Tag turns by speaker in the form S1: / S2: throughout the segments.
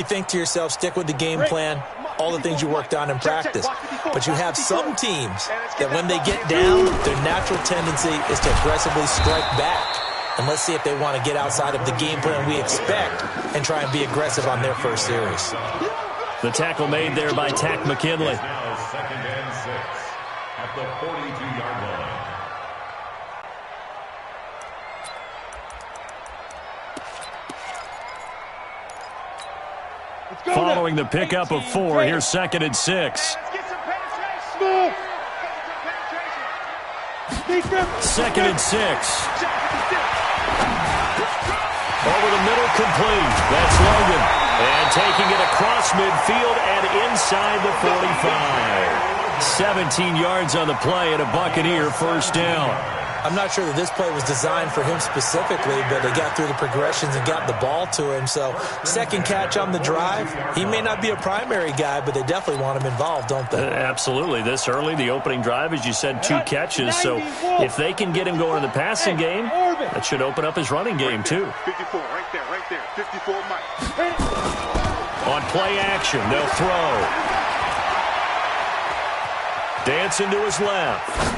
S1: You think to yourself, stick with the game plan, all the things you worked on in practice. But you have some teams that when they get down, their natural tendency is to aggressively strike back. And let's see if they want to get outside of the game plan we expect and try and be aggressive on their first series.
S2: The tackle made there by Tack McKinley.
S3: Now 2nd and 6 at the 42-yard line.
S2: Following the pickup of 4, here's 2nd and 6. 2nd and 6. Over the middle, complete. That's Logan. And taking it across midfield and inside the 45. 17 yards on the play and a Buccaneer first down.
S1: I'm not sure that this play was designed for him specifically, but they got through the progressions and got the ball to him. So, second catch on the drive. He may not be a primary guy, but they definitely want him involved, don't they?
S2: Absolutely. This early, the opening drive, as you said, 2 catches. So, if they can get him going in the passing game, that should open up his running game, too.
S4: 54, right there. 54, Mike.
S2: On play action, they'll throw. Dancing to his left.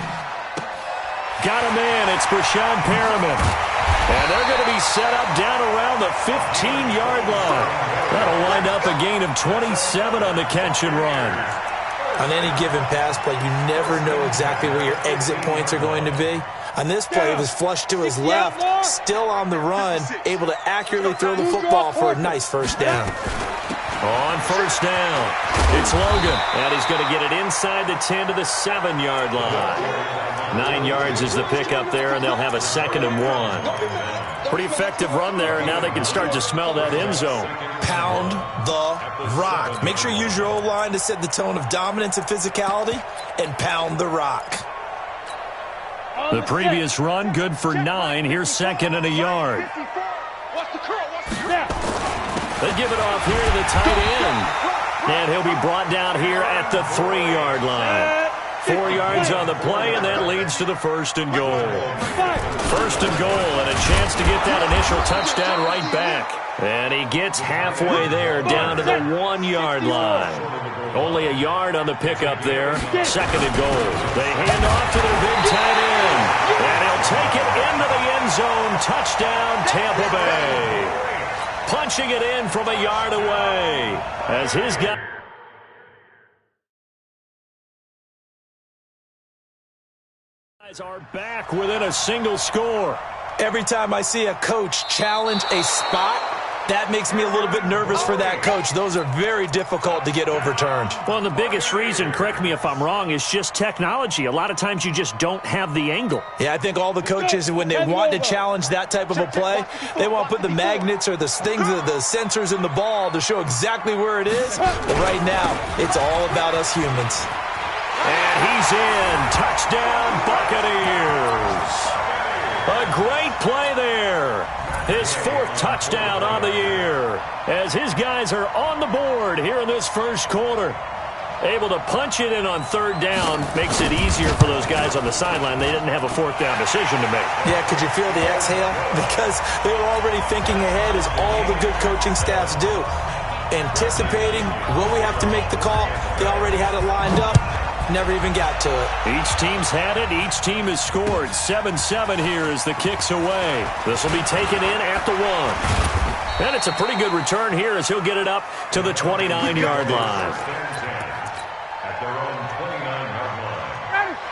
S2: Got a man. It's Brashad Perriman. And they're going to be set up down around the 15-yard line. That'll wind up a gain of 27 on the catch and run.
S1: On any given pass play, you never know exactly where your exit points are going to be. On this play, it was flushed to his left, still on the run, able to accurately throw the football for a nice first down.
S2: On first down, it's Logan. And he's going to get it inside the 10 to the 7-yard line. 9 yards is the pickup there, and they'll have a 2nd and 1. Pretty effective run there, and now they can start to smell that end zone.
S1: Pound the rock. Make sure you use your O-line to set the tone of dominance and physicality, and pound the rock.
S2: The previous run, good for 9. Here's 2nd and a yard. They give it off here to the tight end. And he'll be brought down here at the 3-yard line. 4 yards on the play, and that leads to the 1st and goal. 1st and goal, and a chance to get that initial touchdown right back. And he gets halfway there, down to the 1-yard line. Only a yard on the pickup there. 2nd and goal. They hand off to their big tight end. And he'll take it into the end zone. Touchdown, Tampa Bay. Punching it in from a yard away. As his guy are back within a single score.
S1: Every time I see a coach challenge a spot, that makes me a little bit nervous for that coach. Those are very difficult to get overturned.
S2: Well, the biggest reason, correct me if I'm wrong, is just technology. A lot of times you just don't have the angle.
S1: Yeah, I think all the coaches, when they want to challenge that type of a play, they want to put the magnets or the things, the sensors in the ball to show exactly where it is. But right now, it's all about us humans.
S2: And he's in. Touchdown, Buccaneers. A great play there. His 4th touchdown on the year. As his guys are on the board here in this first quarter. Able to punch it in on 3rd down. Makes it easier for those guys on the sideline. They didn't have a 4th down decision to make.
S1: Yeah, could you feel the exhale? Because they were already thinking ahead, as all the good coaching staffs do. Anticipating when we have to make the call. They already had it lined up. Never even got to it.
S2: Each team's had it. Each team has scored. 7-7 here as the kick's away. This will be taken in at the 1. And it's a pretty good return here as he'll get it up to the 29-yard line.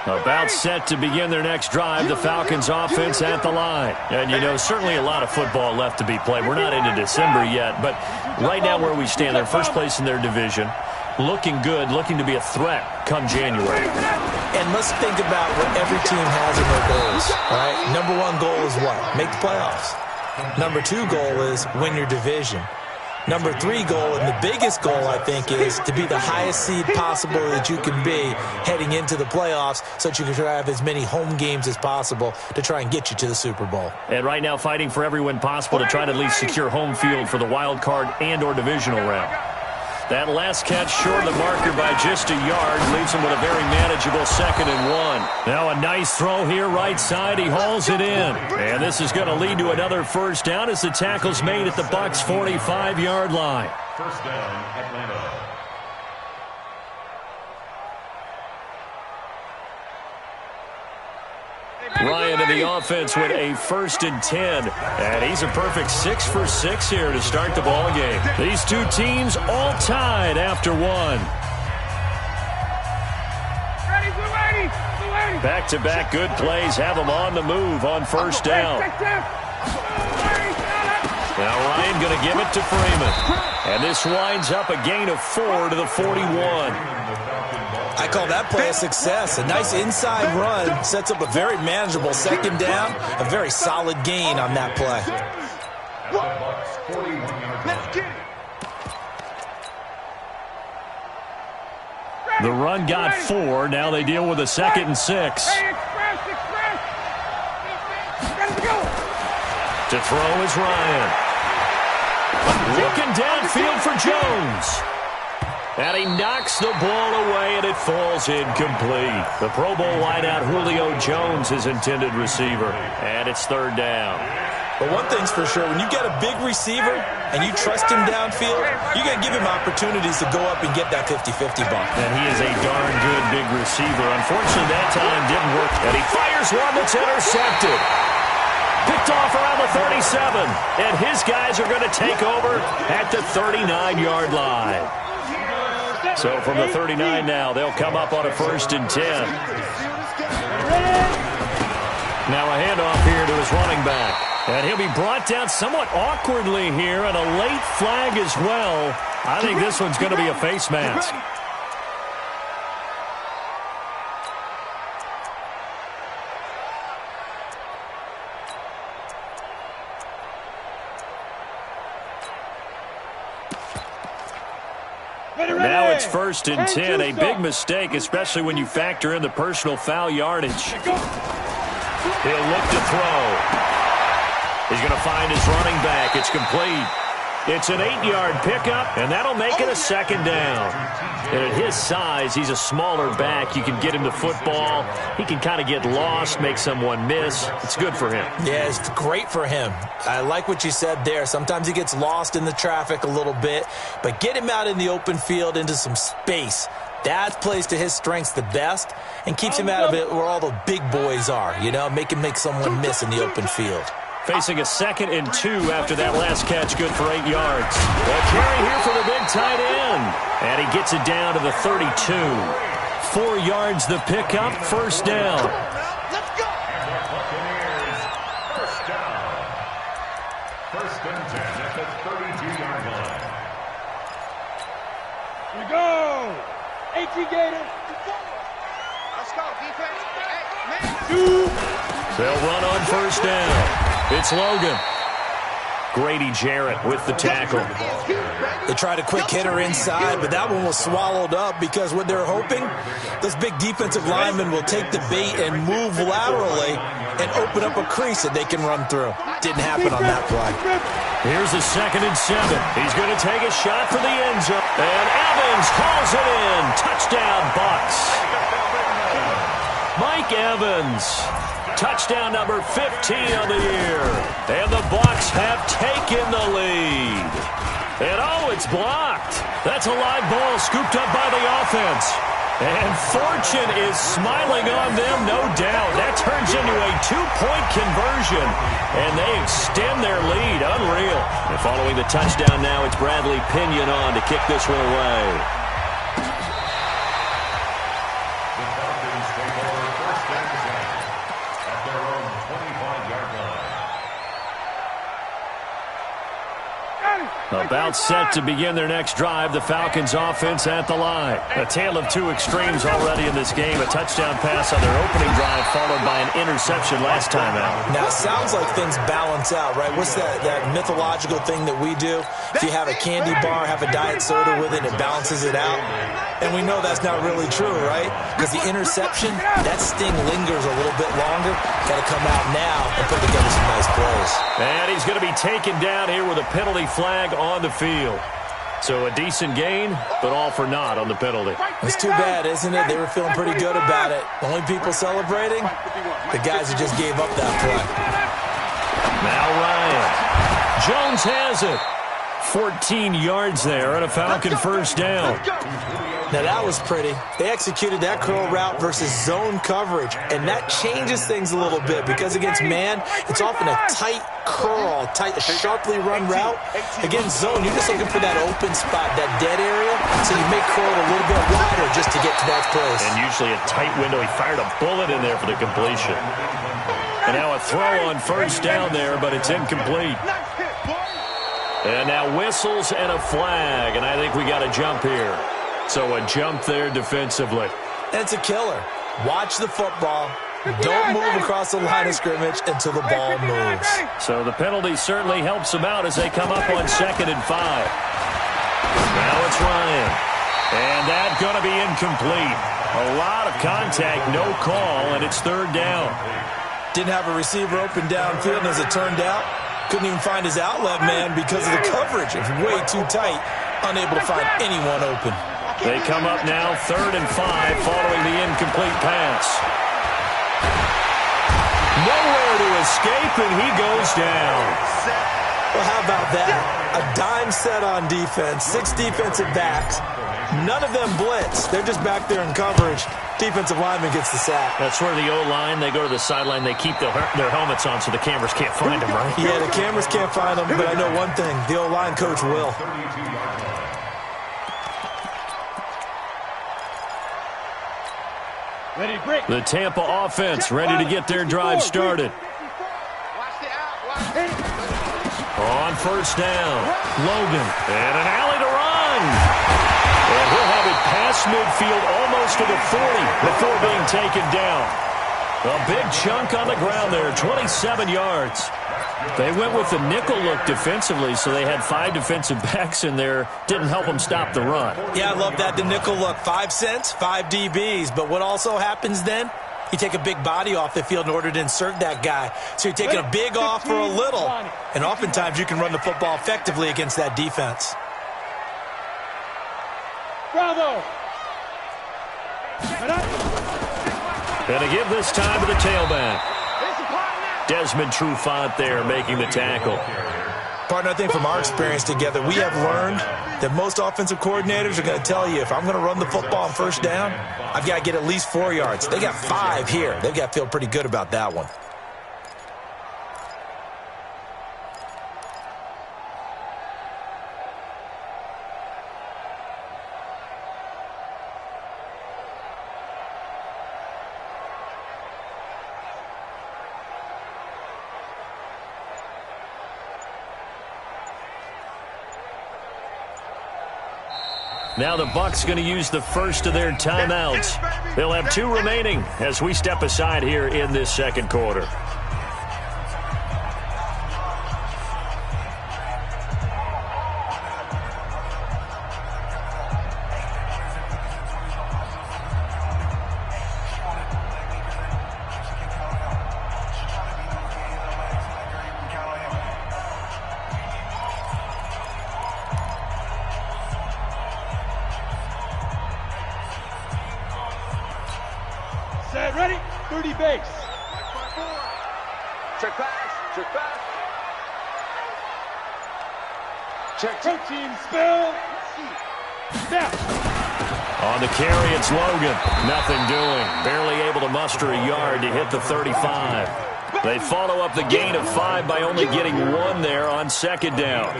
S2: About set to begin their next drive, the Falcons offense at the line. And, you know, certainly a lot of football left to be played. We're not into December yet, but right now where we stand, they're first place in their division. Looking good, looking to be a threat come January.
S1: And let's think about what every team has in their goals, all right? Number 1 goal is what? Make the playoffs. Number 2 goal is win your division. Number 3 goal, and the biggest goal, I think, is to be the highest seed possible that you can be heading into the playoffs so that you can try to have as many home games as possible to try and get you to the Super Bowl.
S2: And right now fighting for every win possible to try to at least secure home field for the wild card and or divisional round. That last catch short of the marker by just a yard leaves him with a very manageable 2nd and 1. Now a nice throw here right side. He hauls it in. And this is going to lead to another first down as the tackle's made at the Bucs' 45-yard line.
S3: First down, Atlanta.
S2: Ryan in the offense with a 1st and 10. And he's a perfect 6 for 6 here to start the ball game. These two teams all tied after 1. Back-to-back good plays have them on the move on first down. Now Ryan going to give it to Freeman. And this winds up a gain of 4 to the 41.
S1: I call that play a success. A nice inside run sets up a very manageable 2nd down. A very solid gain on that play.
S2: The run got 4. Now they deal with a 2nd and 6. To throw is Ryan. Looking downfield for Jones. And he knocks the ball away, and it falls incomplete. The Pro Bowl wideout Julio Jones, his intended receiver. And it's 3rd down.
S1: But one thing's for sure, when you get a big receiver and you trust him downfield, you got to give him opportunities to go up and get that 50-50 ball.
S2: And he is a darn good big receiver. Unfortunately, that time didn't work. And he fires one that's intercepted. Picked off around the 37. And his guys are going to take over at the 39-yard line. So from the 39 now, they'll come up on a 1st and 10. Now a handoff here to his running back. And he'll be brought down somewhat awkwardly here, and a late flag as well. I think this one's going to be a face mask. Now it's 1st and 10, a big mistake, especially when you factor in the personal foul yardage. He'll look to throw. He's going to find his running back. It's complete. It's an 8-yard pickup, and that'll make it a 2nd down. And at his size, he's a smaller back. You can get him the football. He can kind of get lost, make someone miss. It's good for him.
S1: Yeah, it's great for him. I like what you said there. Sometimes he gets lost in the traffic a little bit, but get him out in the open field into some space. That plays to his strengths the best and keeps him out of it where all the big boys are, you know, make him make someone miss in the open field.
S2: Facing a 2nd and 2 after that last catch, good for 8 yards. A carry here for the big tight end. And he gets it down to the 32. 4 yards the pickup, 1st down.
S3: Let's go. First down. 1st and 10 at the 32-yard line.
S5: Here we go. AT Gator.
S4: Let's go, defense. Hey, man.
S2: They'll run on 1st down. It's Logan. Grady Jarrett with the tackle.
S1: They tried a quick hitter inside, but that one was swallowed up because what they're hoping, those big defensive linemen will take the bait and move laterally and open up a crease that they can run through. Didn't happen on that play.
S2: Here's a 2nd and 7. He's going to take a shot for the end zone. And Evans hauls it in. Touchdown, Bucs. Mike Evans. Touchdown number 15 of the year. And the Bucs have taken the lead. And oh, it's blocked. That's a live ball scooped up by the offense. And fortune is smiling on them, no doubt. That turns into a 2-point conversion. And they extend their lead. Unreal. And following the touchdown now, it's Bradley Pinion on to kick this one away. About set to begin their next drive, the Falcons offense at the line. A tale of two extremes already in this game. A touchdown pass on their opening drive followed by an interception last time out.
S1: Now, it sounds like things balance out, right? What's that mythological thing that we do? If you have a candy bar, have a diet soda with it, it balances it out. And we know that's not really true, right? Because the interception, that sting lingers a little bit longer. Got to come out now and put together some nice plays.
S2: And he's going to be taken down here with a penalty flag on the field. So a decent gain, but all for naught on the penalty.
S1: It's too bad, isn't it? They were feeling pretty good about it. The only people celebrating, the guys who just gave up that play.
S2: Now Ryan. Jones has it. 14 yards there and a Falcon first down.
S1: Now that was pretty. They executed that curl route versus zone coverage, and that changes things a little bit because against man, it's often a tight curl, sharply run route. Against zone, you're just looking for that open spot, that dead area, so you may curl it a little bit wider just to get to that place.
S2: And usually a tight window. He fired a bullet in there for the completion. And now a throw on first down there, but it's incomplete. And now whistles and a flag, and I think we got a jump here. So a jump there defensively.
S1: And it's a killer. Watch the football. Don't move across the line of scrimmage until the ball moves.
S2: So the penalty certainly helps them out as they come up on 2nd and 5. Now it's Ryan. And that's going to be incomplete. A lot of contact, no call, and it's 3rd down.
S1: Didn't have a receiver open downfield, and as it turned out, couldn't even find his outlet man because of the coverage. It was way too tight, unable to find anyone open.
S2: They come up now 3rd and 5 following the incomplete pass. Nowhere to escape, and he goes down.
S1: Well, how about that? A dime set on defense, 6 defensive backs. None of them blitz. They're just back there in coverage. Defensive lineman gets the sack.
S2: That's where the O-line, they go to the sideline, they keep their helmets on so the cameras can't find them, right?
S1: Yeah, the cameras can't find them, but I know one thing. The O-line coach will.
S2: The Tampa offense ready to get their drive started. On first down, Logan, and an alley to run. And he'll have it past midfield almost to the 40 before being taken down. A big chunk on the ground there, 27 yards. They went with the nickel look defensively, so they had 5 defensive backs in there. Didn't help them stop the run.
S1: Yeah, I love that, the nickel look. 5 cents, 5 DBs. But what also happens then? You take a big body off the field in order to insert that guy. So you're taking a big off for a little. And oftentimes you can run the football effectively against that defense.
S5: Bravo!
S2: And a give this time to the tailback. Desmond Trufant there making the tackle.
S1: Partner, I think from our experience together, we have learned that most offensive coordinators are going to tell you, if I'm going to run the football on first down, I've got to get at least 4 yards. They got 5 here. They've got to feel pretty good about that one.
S2: Now the Bucs going to use the first of their timeouts. They'll have 2 remaining as we step aside here in this second quarter.
S5: Set, ready? 30 base.
S4: Check pass. Check pass. Check.
S5: Protein spill. Snap.
S2: On the carry, it's Logan. Nothing doing. Barely able to muster a yard to hit the 35. They follow up the gain of 5 by only getting 1 there on second down.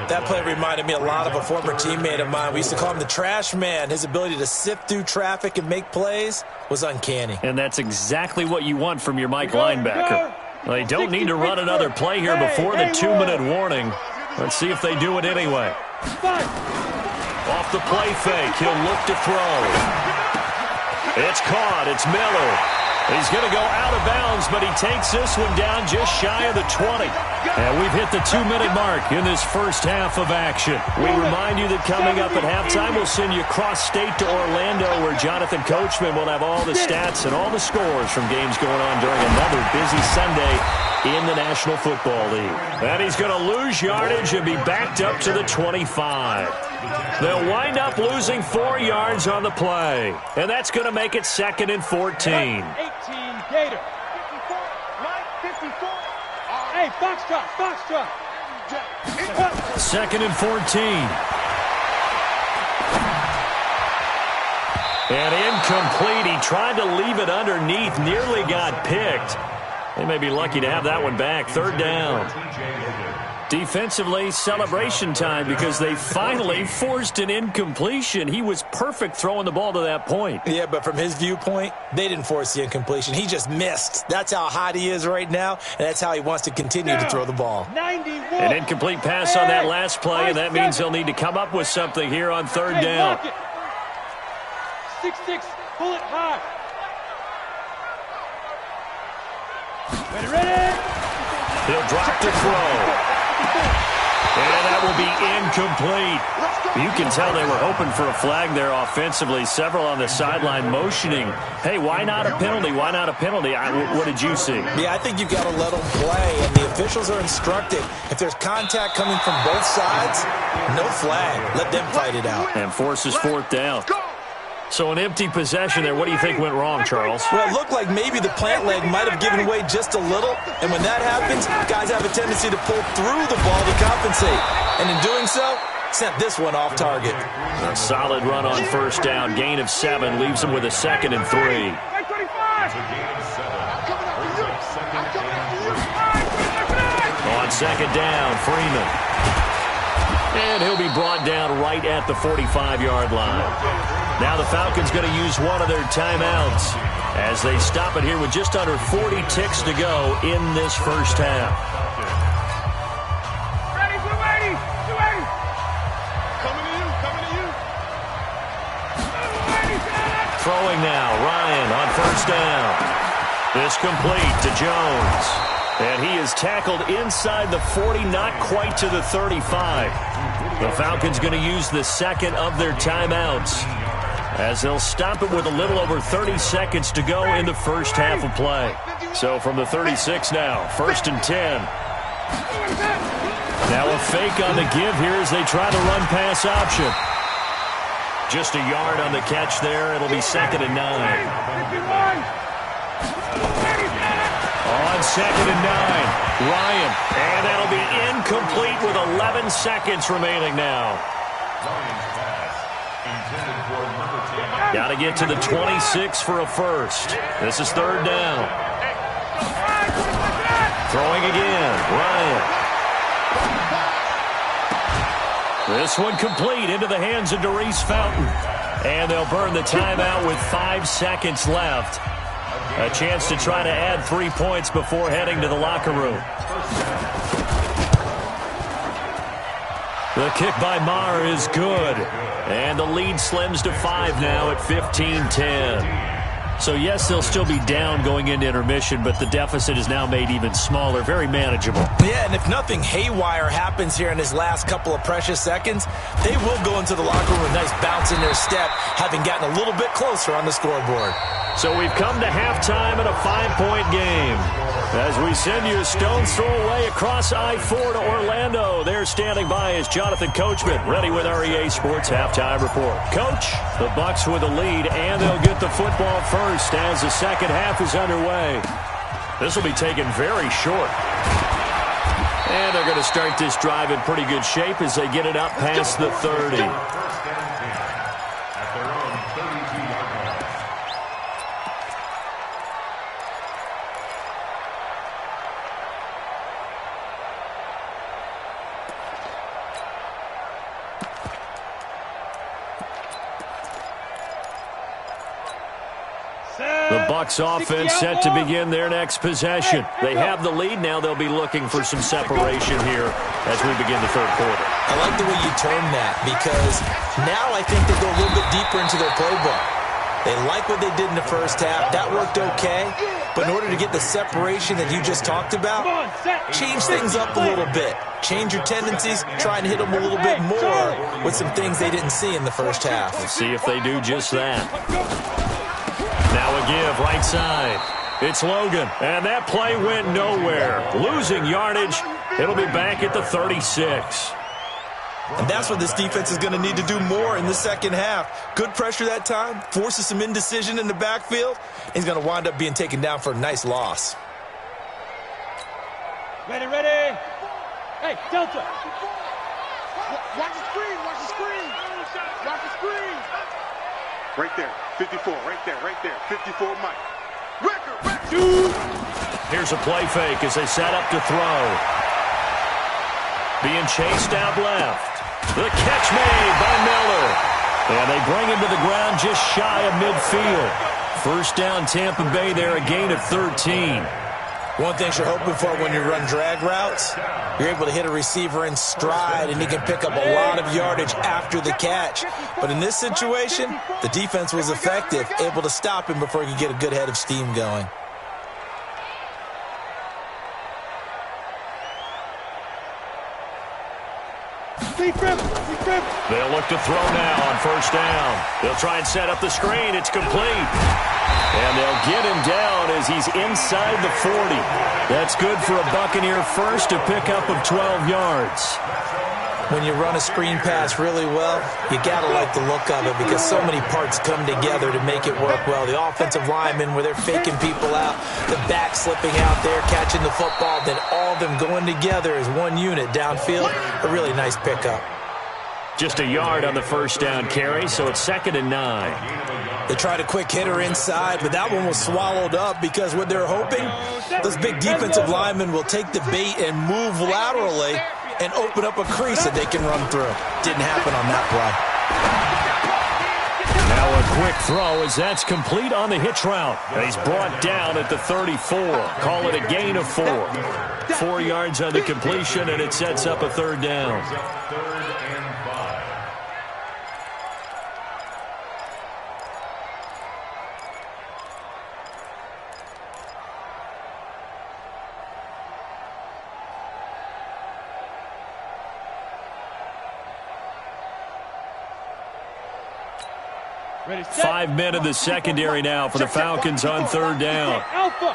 S1: That play reminded me a lot of a former teammate of mine. We used to call him the trash man. His ability to sift through traffic and make plays was uncanny.
S2: And that's exactly what you want from your Mike linebacker. They don't need to run another play here before the 2-minute warning. Let's see if they do it anyway. Off the play fake, he'll look to throw. It's caught, it's Miller. He's going to go out of bounds, but he takes this one down just shy of the 20. And we've hit the 2-minute mark in this first half of action. We remind you that coming up at halftime, we'll send you cross-state to Orlando, where Jonathan Coachman will have all the stats and all the scores from games going on during another busy Sunday in the National Football League. And he's going to lose yardage and be backed up to the 25. They'll wind up losing 4 yards on the play. And that's going to make it 2nd and 14.
S5: 18 Gator. 54. Hey, Foxtrot.
S2: 2nd and 14. And incomplete. He tried to leave it underneath. Nearly got picked. They may be lucky to have that one back. 3rd down. Defensively, celebration time because they finally forced an incompletion. He was perfect throwing the ball to that point.
S1: Yeah, but from his viewpoint, they didn't force the incompletion. He just missed. That's how hot he is right now, and that's how he wants to continue to throw the ball.
S5: 91.
S2: An incomplete pass on that last play, and that means they'll need to come up with something here on 3rd down.
S5: 6-6, pull it high. Ready.
S2: He'll drop to throw. And that will be incomplete. You can tell they were hoping for a flag there offensively. Several on the sideline motioning. Hey, why not a penalty? Why not a penalty? What did you see?
S1: Yeah, I think you've got to let them play, and the officials are instructed. If there's contact coming from both sides, no flag. Let them fight it out.
S2: And forces 4th down. So an empty possession there. What do you think went wrong, Charles?
S1: Well, it looked like maybe the plant leg might have given away just a little. And when that happens, guys have a tendency to pull through the ball to compensate. And in doing so, sent this one off target.
S2: A solid run on 1st down. Gain of 7 leaves them with a 2nd and 3. On 2nd down, Freeman. And he'll be brought down right at the 45-yard line. Now the Falcons going to use one of their timeouts as they stop it here with just under 40 ticks to go in this first half.
S5: Ready, 280. Coming to you.
S2: Throwing now, Ryan on 1st down. This complete to Jones. And he is tackled inside the 40, not quite to the 35. The Falcons going to use the 2nd of their timeouts as they'll stop it with a little over 30 seconds to go in the first half of play. So from the 36 now, 1st and 10. Now a fake on the give here as they try the run-pass option. Just a yard on the catch there. It'll be 2nd and 9. On 2nd and 9, Ryan. And that'll be incomplete with 11 seconds remaining now. Got to get to the 26 for a first. This is 3rd down. Throwing again, Ryan. This one complete into the hands of Darius Fountain. And they'll burn the timeout with 5 seconds left. A chance to try to add 3 points before heading to the locker room. The kick by Maher is good. And the lead slims to 5 now at 15-10. So, yes, they'll still be down going into intermission, but the deficit is now made even smaller, very manageable.
S1: Yeah, and if nothing haywire happens here in his last couple of precious seconds, they will go into the locker room with a nice bounce in their step, having gotten a little bit closer on the scoreboard.
S2: So we've come to halftime in a 5-point game. As we send you a stone's throw away across I-4 to Orlando. There standing by is Jonathan Coachman, ready with our EA Sports Halftime Report. Coach, the Bucs with the lead, and they'll get the football first as the second half is underway. This will be taken very short. And they're going to start this drive in pretty good shape as they get it up past the 30. The Bucs offense set to begin their next possession. They have the lead. Now they'll be looking for some separation here as we begin the third quarter.
S1: I like the way you term that because now I think they go a little bit deeper into their playbook. They like what they did in the first half. That worked okay. But in order to get the separation that you just talked about, change things up a little bit. Change your tendencies. Try and hit them a little bit more with some things they didn't see in the first half.
S2: We'll see if they do just that. Now a give, right side. It's Logan, and that play went nowhere. Losing yardage. It'll be back at the 36.
S1: And that's what this defense is going to need to do more in the second half. Good pressure that time, forces some indecision in the backfield. He's going to wind up being taken down for a nice loss.
S5: Ready, ready. Hey, Delta.
S6: Watch the screen, watch the screen. Watch the screen. Right there, 54, right there, 54 Mike. Record.
S2: Here's a play fake as they set up to throw. Being chased out left. The catch made by Miller. And they bring him to the ground just shy of midfield. First down Tampa Bay there, a gain of 13.
S1: One thing you're hoping for when you run drag routes, you're able to hit a receiver in stride and he can pick up a lot of yardage after the catch. But in this situation, the defense was effective, able to stop him before he could get a good head of steam going.
S2: They'll look to throw now on first down. They'll try and set up the screen. It's complete. And they'll get him down as he's inside the 40. That's good for a Buccaneer first, a pickup of 12 yards.
S1: When you run a screen pass really well, you got to like the look of it because so many parts come together to make it work well. The offensive linemen, where they're faking people out, the back slipping out there, catching the football, then all of them going together as one unit downfield, a really nice pickup.
S2: Just a yard on the first down carry, so it's 2nd and 9.
S1: They tried a quick hitter inside, but that one was swallowed up because what they're hoping, those big defensive linemen will take the bait and move laterally and open up a crease that they can run through. Didn't happen on that play.
S2: Now a quick throw as that's complete on the hitch route. And he's brought down at the 34. Call it a gain of 4. 4 yards on the completion, and it sets up a third down.
S5: Ready, set.
S2: 5 men in the secondary now for the Falcons on third down.
S5: Alpha.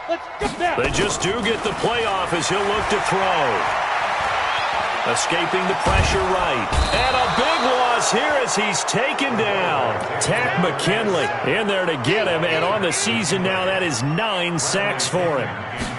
S5: Let's go now.
S2: They just do get the playoff as he'll look to throw. Escaping the pressure right. And a big loss here as he's taken down. Tack McKinley in there to get him. And on the season now, that is 9 sacks for him.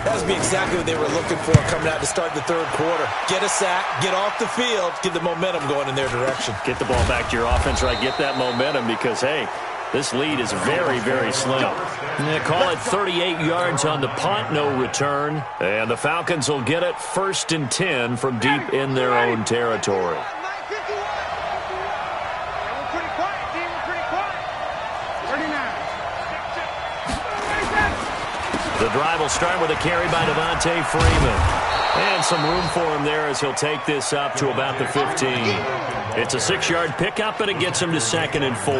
S1: That would be exactly what they were looking for coming out to start the third quarter. Get a sack, get off the field, get the momentum going in their direction.
S2: Get the ball back to your offense, right? Get that momentum because, hey, this lead is very, very slim. And they call it 38 yards on the punt, no return. And the Falcons will get it 1st and 10 from deep in their own territory. The drive will start with a carry by Devontae Freeman. And some room for him there as he'll take this up to about the 15. It's a 6-yard pickup, and it gets him to 2nd and 4.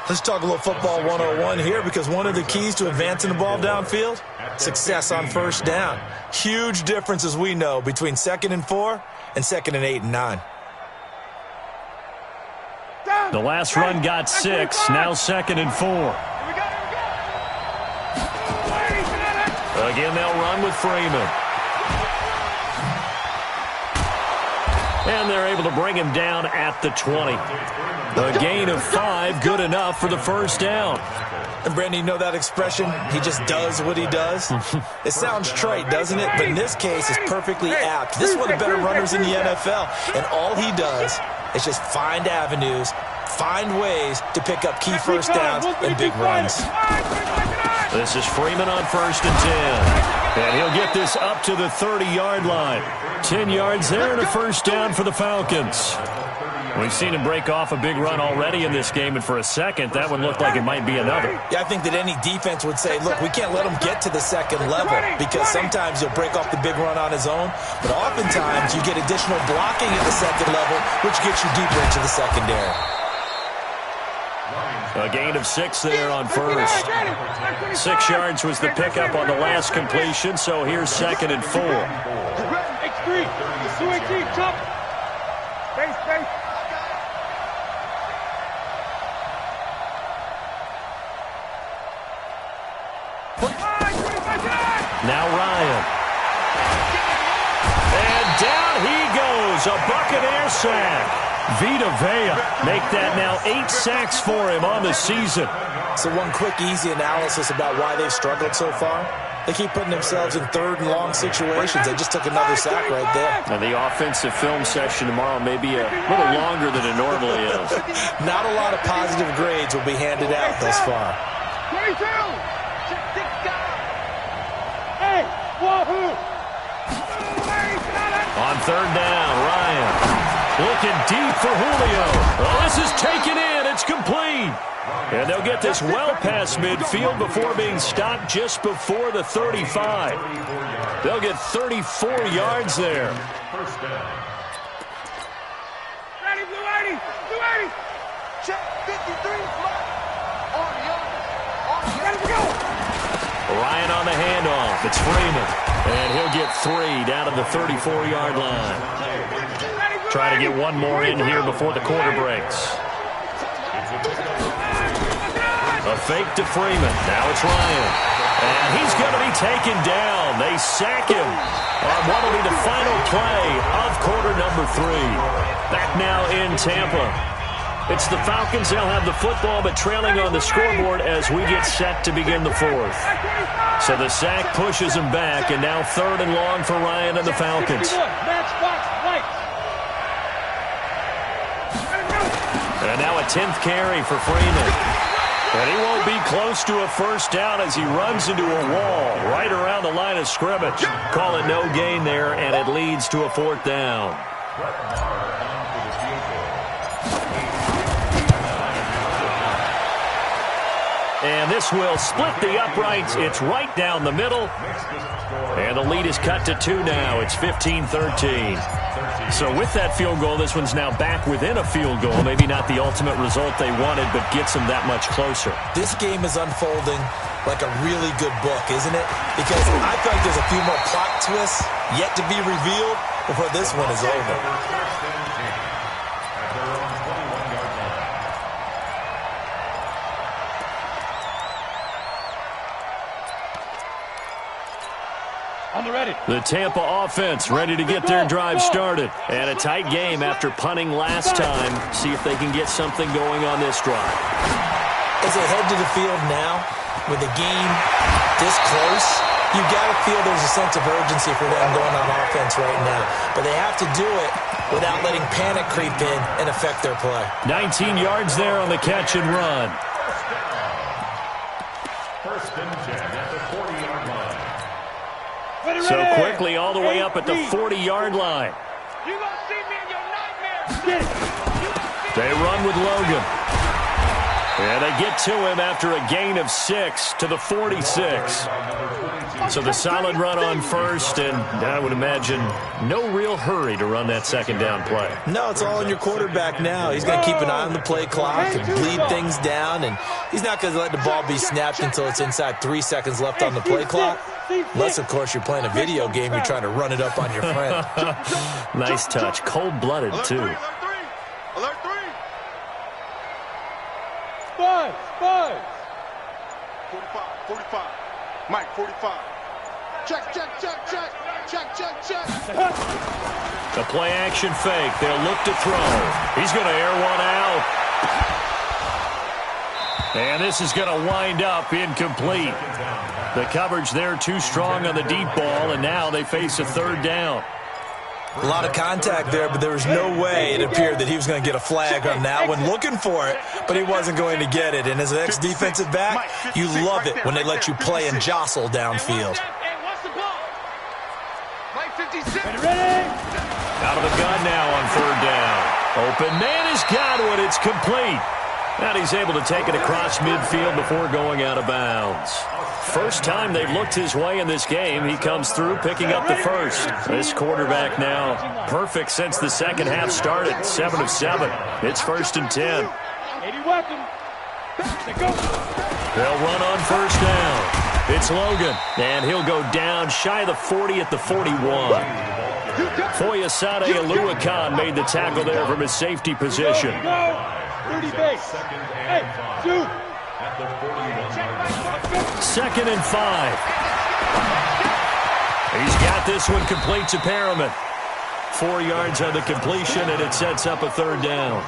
S1: Let's talk a little football 101 here because one of the keys to advancing the ball downfield, success on first down. Huge difference, as we know, between 2nd and 4 and 2nd and 8 and 9.
S2: The last run got 6, now 2nd and 4. Again, they'll run with Freeman. And they're able to bring him down at the 20. A gain of 5, good enough for the first down.
S1: And, Brandon, you know that expression? He just does what he does? It sounds trite, doesn't it? But in this case, it's perfectly apt. This is one of the better runners in the NFL. And all he does is just find avenues, find ways to pick up key first downs and big runs.
S2: This is Freeman on 1st and 10. And he'll get this up to the 30-yard line. 10 yards there and a first down for the Falcons. We've seen him break off a big run already in this game, and for a second, that one looked like it might be another.
S1: Yeah, I think that any defense would say, look, we can't let him get to the second level because sometimes he'll break off the big run on his own, but oftentimes you get additional blocking at the second level, which gets you deeper into the secondary.
S2: A gain of 6 there on first. 6 yards was the pickup on the last completion, so here's 2nd and 4.
S5: X3, 218, chop. Base.
S2: Now Ryan. And down he goes. A Buccaneer sack. VAbller make that now 8 sacks for him on the season.
S1: So one quick, easy analysis about why they've struggled so far. They keep putting themselves in 3rd and long situations. They just took another sack right there.
S2: Now the offensive film session tomorrow may be a little longer than it normally is.
S1: Not a lot of positive grades will be handed out thus far.
S6: 22.
S5: Hey, wahoo!
S2: On 3rd down, Ryan looking deep for Julio. Oh, this is taken in. It's complete. And they'll get this well past midfield before being stopped just before the 35. They'll get 34 yards there.
S6: Ready, Blue 80. Check 53. On the other. Ready to go.
S2: Ryan on the handoff. It's Freeman. And he'll get 3 down to the 34-yard line. Try to get one more in here before the quarter breaks. A fake to Freeman. Now it's Ryan. And he's going to be taken down. They sack him on what will be the final play of quarter number 3. Back now in Tampa. It's the Falcons. They'll have the football, but trailing on the scoreboard as we get set to begin the 4th. So the sack pushes him back, and now 3rd and long for Ryan and the Falcons. And now a 10th carry for Freeman. And he won't be close to a first down as he runs into a wall right around the line of scrimmage. Call it no gain there, and it leads to a 4th down. And this will split the uprights. It's right down the middle. And the lead is cut to 2 now. It's 15-13. So with that field goal, this one's now back within a field goal. Maybe not the ultimate result they wanted, but gets them that much closer.
S1: This game is unfolding like a really good book, isn't it? Because I feel like there's a few more plot twists yet to be revealed before this one is over.
S2: The Tampa offense ready to get their drive started. And a tight game after punting last time. See if they can get something going on this drive.
S1: As they head to the field now, with the game this close, you got to feel there's a sense of urgency for them going on offense right now. But they have to do it without letting panic creep in and affect their play.
S2: 19 yards there on the catch and run.
S3: First and 10 at the 40-yard line.
S2: So quickly all the way up at the 40-yard line.
S6: You gonna see me in your nightmares.
S2: They run with Logan. And they get to him after a gain of 6 to the 46. So the solid run on first, and I would imagine no real hurry to run that 2nd down play.
S1: No, it's all on your quarterback now. He's going to keep an eye on the play clock and bleed things down, and he's not going to let the ball be snapped until it's inside 3 seconds left on the play clock. Unless, of course, you're playing a video game, you're trying to run it up on your friend.
S2: Nice touch. Cold-blooded, too.
S6: Alert 3.
S5: Five.
S6: 45. Mike, 45. Check.
S2: The play action fake. They'll look to throw. He's going to air one out. And this is going to wind up incomplete. The coverage there too strong on the deep ball, and now they face a 3rd down.
S1: A lot of contact there, but there was no way it appeared that he was going to get a flag on that one. Looking for it, but he wasn't going to get it. And as an ex-defensive back, you love it when they let you play and jostle downfield.
S6: Hey, what's the ball? Mike 56.
S5: Ready?
S2: Out of the gun now on 3rd down. Open man has got one. It's complete. And he's able to take it across midfield before going out of bounds. First time they've looked his way in this game, he comes through picking up the first. This quarterback now perfect since the second half started. 7 of 7. It's 1st and 10. They'll run on first down. It's Logan, and he'll go down shy of the 40 at the 41. Foyesade Aluakan made the tackle there from his safety position.
S5: 30 base. Hey, 2.
S3: At the 41.
S2: 2nd and 5. He's got this one complete to Perriman. 4 yards on the completion, and it sets up a 3rd down.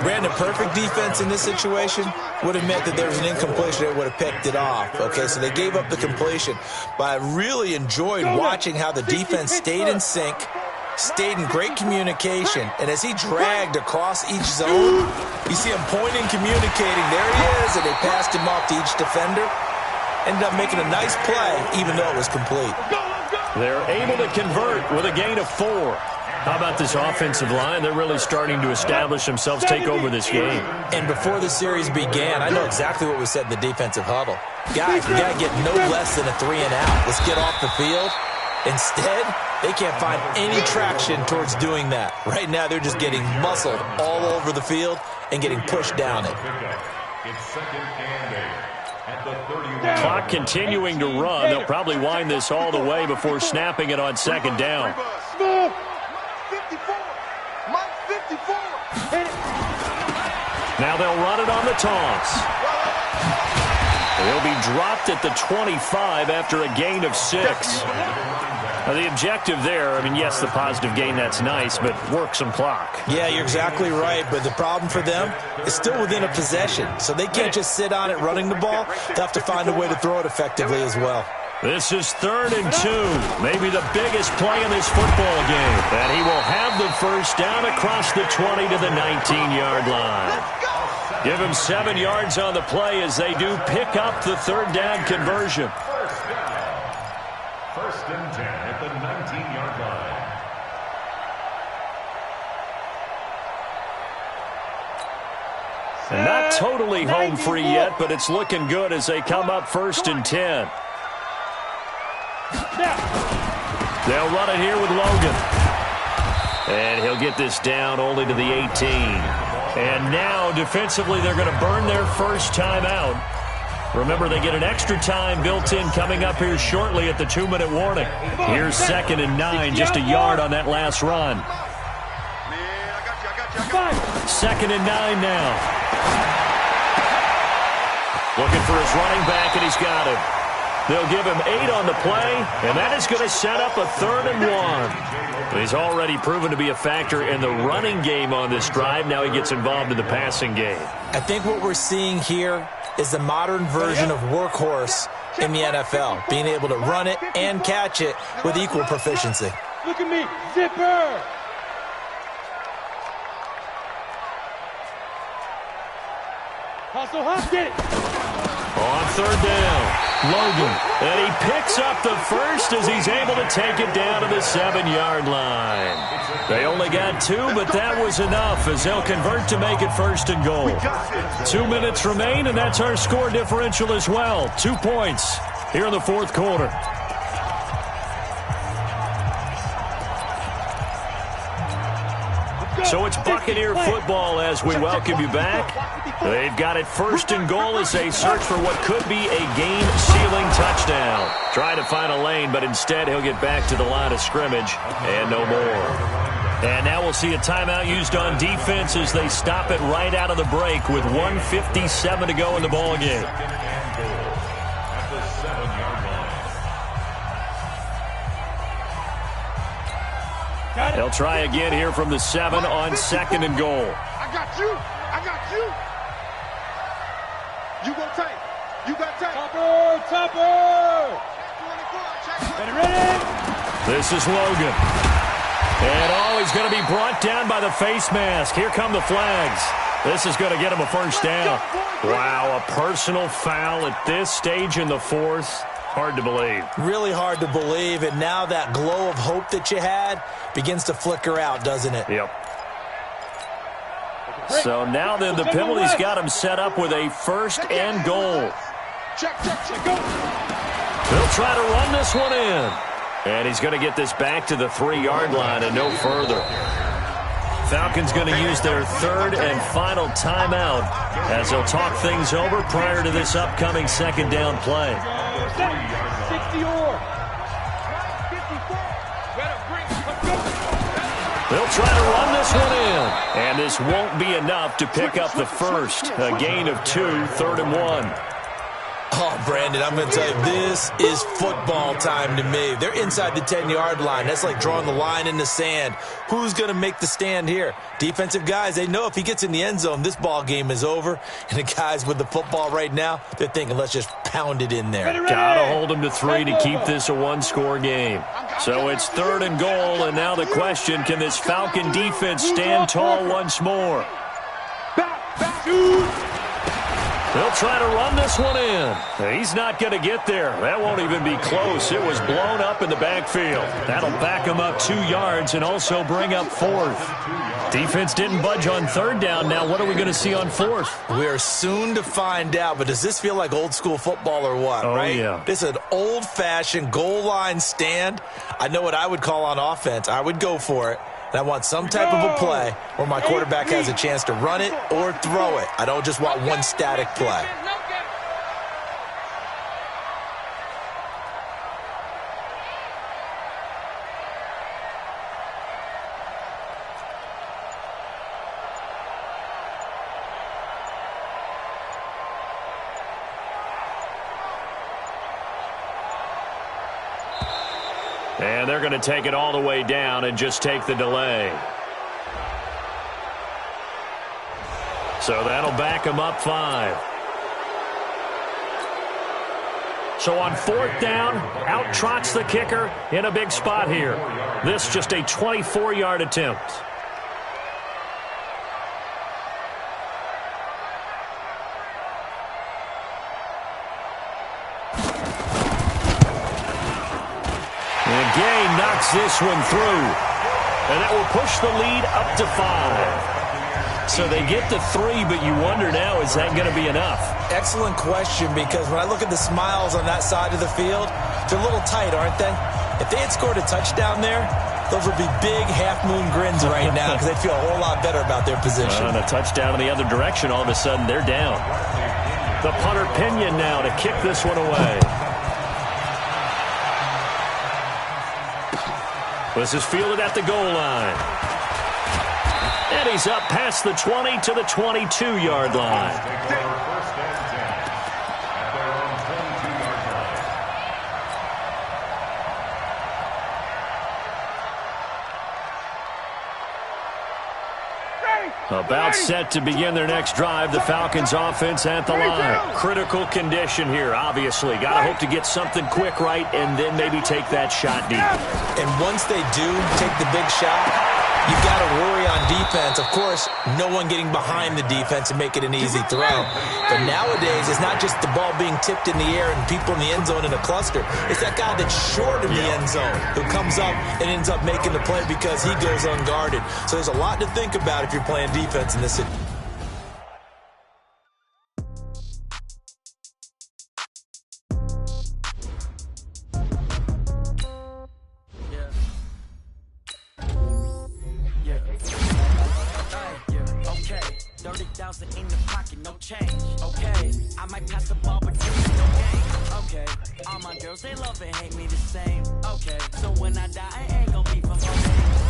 S1: Brandon, perfect defense in this situation would have meant that there was an incompletion that would have picked it off. Okay, so they gave up the completion, but I really enjoyed watching how the defense stayed in sync, stayed in great communication, and as he dragged across each zone, you see him pointing, communicating. There he is, and they passed him off to each defender. Ended up making a nice play, even though it was complete.
S2: They're able to convert with a gain of 4. How about this offensive line? They're really starting to establish themselves, take over this game.
S1: And before the series began, I know exactly what we said in the defensive huddle. Guys, we got to get no less than a 3-and-out. Let's get off the field. Instead, they can't find any traction towards doing that. Right now, they're just getting muscled all over the field and getting pushed down it.
S3: It's 2nd and 8. At the 31.
S2: Clock continuing to run. They'll probably wind this all the way before snapping it on 2nd down.
S6: 54. Mike 54.
S2: Now they'll run it on the toss. He'll be dropped at the 25 after a gain of 6. Now the objective there, I mean, yes, the positive gain, that's nice, but work some clock.
S1: Yeah, you're exactly right, but the problem for them is still within a possession, so they can't just sit on it running the ball. They'll have to find a way to throw it effectively as well.
S2: This is 3rd and 2, maybe the biggest play in this football game. And he will have the first down across the 20 to the 19-yard line. Give him 7 yards on the play as they do pick up the 3rd down conversion.
S3: 1st and 10 at the 19-yard line.
S2: And not totally home free yet, but it's looking good as they come up 1st and 10. They'll run it here with Logan. And he'll get this down only to the 18. And now, defensively, they're going to burn their first time out. Remember, they get an extra time built in coming up here shortly at the 2-minute warning. Here's 2nd and 9, just a yard on that last run. 2nd and 9 now. Looking for his running back, and he's got him. They'll give him 8 on the play, and that is going to set up a 3rd and 1. He's already proven to be a factor in the running game on this drive. Now he gets involved in the passing game.
S1: I think what we're seeing here is the modern version of workhorse in the NFL, being able to run it and catch it with equal proficiency.
S5: Look at me, zipper! Hustle, hustle, get it!
S2: On 3rd down, Logan, and he picks up the first as he's able to take it down to the 7-yard line. They only got 2, but that was enough as they'll convert to make it 1st and goal. 2 minutes remain, and that's our score differential as well. 2 points here in the 4th quarter. So it's Buccaneer football as we welcome you back. They've got it 1st and goal as they search for what could be a game-sealing touchdown. Try to find a lane, but instead he'll get back to the line of scrimmage and no more. And now we'll see a timeout used on defense as they stop it right out of the break with 1:57 to go in the ballgame. They'll try again here from the 7 on 2nd and goal.
S6: I got you. I got you. You go take. You got take.
S5: Topper, topper! Ready?
S2: This is Logan. And he's going to be brought down by the face mask. Here come the flags. This is going to get him a 1st down. Wow, a personal foul at this stage in the 4th. Hard to believe.
S1: Really hard to believe, and now that glow of hope that you had begins to flicker out, doesn't it?
S2: Yep. So now then, the penalty's got him set up with a 1st and goal.
S6: Check, go.
S2: He'll try to run this one in. And he's going to get this back to the 3-yard line and no further. Falcons going to use their 3rd and final timeout as they'll talk things over prior to this upcoming 2nd down play.
S5: 60 or.
S2: They'll try to run this one in. And this won't be enough to pick up the first. A gain of 2, 3rd and 1.
S1: Oh, Brandon, I'm going to tell you, this is football time to me. They're inside the 10-yard line. That's like drawing the line in the sand. Who's going to make the stand here? Defensive guys, they know if he gets in the end zone, this ball game is over. And the guys with the football right now, they're thinking, let's just pound it in there.
S2: Got to hold him to 3 to keep this a 1-score game. So it's 3rd and goal, and now the question, can this Falcon defense stand tall once more? They'll try to run this one in. He's not going to get there. That won't even be close. It was blown up in the backfield. That'll back him up 2 yards and also bring up 4th. Defense didn't budge on 3rd down. Now what are we going to see on 4th?
S1: We are soon to find out, but does this feel like old school football or what, right?
S2: Yeah.
S1: This is an old-fashioned goal line stand. I know what I would call on offense. I would go for it. And I want some type of a play where my quarterback has a chance to run it or throw it. I don't just want one static play.
S2: And they're going to take it all the way down and just take the delay. So that'll back them up 5. So on 4th down, out trots the kicker in a big spot here. This just a 24-yard attempt. Gay knocks this one through. And that will push the lead up to 5. So they get to 3, but you wonder now, is that going to be enough?
S1: Excellent question, because when I look at the smiles on that side of the field, they're a little tight, aren't they? If they had scored a touchdown there, those would be big half-moon grins right now because they'd feel a whole lot better about their position.
S2: And a touchdown in the other direction, all of a sudden they're down. The punter Pinion now to kick this one away. This is fielded at the goal line. And he's up past the 20 to the 22-yard line. About set to begin their next drive, the Falcons offense at the line. Critical condition here, obviously. Got to hope to get something quick right and then maybe take that shot deep.
S1: And once they do take the big shot, you've got to worry on defense. Of course, no one getting behind the defense and make it an easy throw. But nowadays, it's not just the ball being tipped in the air and people in the end zone in a cluster. It's that guy that's short in the end zone who comes up and ends up making the play because he goes unguarded. So there's a lot to think about if you're playing defense in this situation.
S7: In the pocket, no change. Okay, I might pass the ball, but give me no game. Okay, all my girls, they love and hate me the same. Okay, so when I die, I ain't gonna be from home.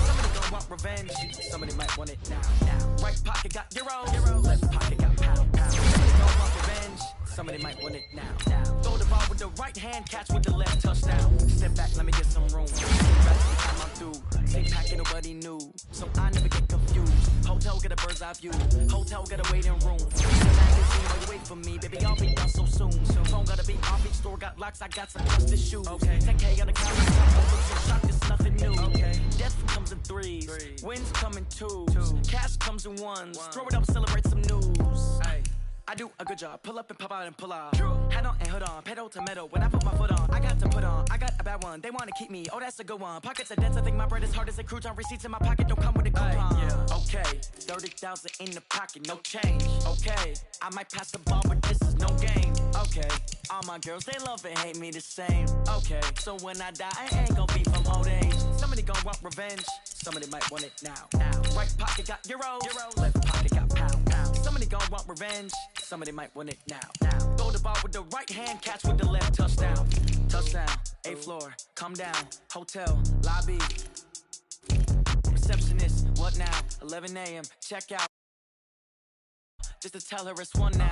S7: Somebody gonna want revenge. Somebody might want it now. Right pocket got euro. Left pocket got pound. Somebody gonna want revenge. Somebody might want it now. Throw the ball with the right hand, catch with the left touchdown. Step back, let me get some room. Back to the time I'm through. Take pack, ain't nobody new, so I never get confused. Hotel get a bird's eye view. Hotel get a waiting room. The magazine, while you wait for me, baby, I'll be done so soon. Phone gotta be off, each store got locks, I got some trusted shoes. Okay, 10K on the counter, don't look so shocked, it's nothing new. Okay, death comes in threes, wins come in twos, cash comes in ones. Throw it up, celebrate some news. Ay, I do a good job, pull up and pop out and pull out. Head on and hood on, pedal to metal. When I put my foot on, I got to put on. I got a bad one, they wanna keep me. Oh, that's a good one. Pockets are dense, I think my bread is hard as a crouton. Receipts in my pocket don't come with a coupon. Yeah, okay. 30,000 in the pocket, no change. Okay, I might pass the ball, but this is no game. Okay, all my girls, they love and hate me the same. Okay, so when I die, I ain't gonna be from old age. Somebody gon' want revenge, somebody might want it now. Right pocket got euros, left pocket got pound. Somebody gon' want revenge, somebody might want it now. Throw the ball with the right hand, catch with the left, touchdown. Touchdown, 8th floor, come down, hotel, lobby. Receptionist, what now? 11 a.m., check out. Just to tell her it's one now.